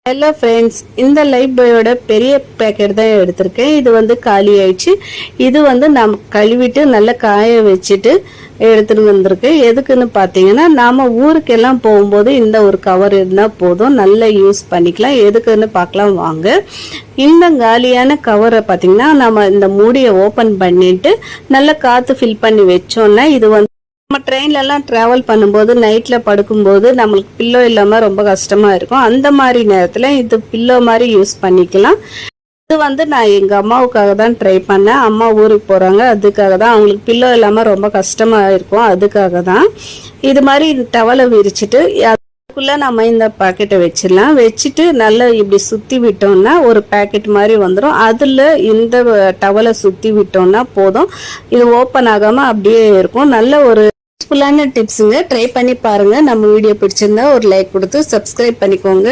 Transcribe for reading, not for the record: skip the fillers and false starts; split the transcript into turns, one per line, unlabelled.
Hello friends, இந்த life பாயோட பெரிய packet தான் எடுத்திருக்கேன். இது வந்து காலி ஆயிடுச்சு. இது வந்து நாம் கழுவிட்டு நல்லா காய வச்சுட்டு எடுத்துட்டு வந்திருக்கு. எதுக்குன்னு பார்த்தீங்கன்னா, நாம ஊருக்கெல்லாம் போகும்போது இந்த ஒரு கவர் இருந்தால் போதும், நல்லா யூஸ் பண்ணிக்கலாம். எதுக்குன்னு பார்க்கலாம் வாங்க. இந்த காலியான கவரை பார்த்தீங்கன்னா, நம்ம இந்த மூடியை ஓப்பன் பண்ணிட்டு நல்லா காற்று ஃபில் பண்ணி வச்சோம்னா இது வந்து நம்ம ட்ரெயின்லலாம் ட்ராவல் பண்ணும்போது நைட்டில் படுக்கும்போது நம்மளுக்கு பில்லோ இல்லாமல் ரொம்ப கஷ்டமாக இருக்கும். அந்த மாதிரி நேரத்தில் இது பில்லோ மாதிரி யூஸ் பண்ணிக்கலாம். இது வந்து நான் எங்கள் அம்மாவுக்காக தான் ட்ரை பண்ணேன். அம்மா ஊருக்கு போகிறாங்க, அதுக்காக தான். அவங்களுக்கு பில்லோ இல்லாமல் ரொம்ப கஷ்டமாக இருக்கும், அதுக்காக தான். இது மாதிரி டவலை விரிச்சிட்டு அதுக்குள்ளே நம்ம இந்த பாக்கெட்டை வச்சிடலாம். வச்சுட்டு நல்லா இப்படி சுற்றி விட்டோம்னா ஒரு பேக்கெட் மாதிரி வந்துடும். அதில் இந்த டவலை சுற்றி விட்டோம்னா போதும். இது ஓப்பன் ஆகாமல் அப்படியே இருக்கும். நல்ல ஒரு யூஸ்ஃபுல்லான டிப்ஸுங்க. ட்ரை பண்ணி பாருங்க. நம்ம வீடியோ பிடிச்சிருந்தா ஒரு லைக் கொடுத்து சப்ஸ்கிரைப் பண்ணிக்கோங்க.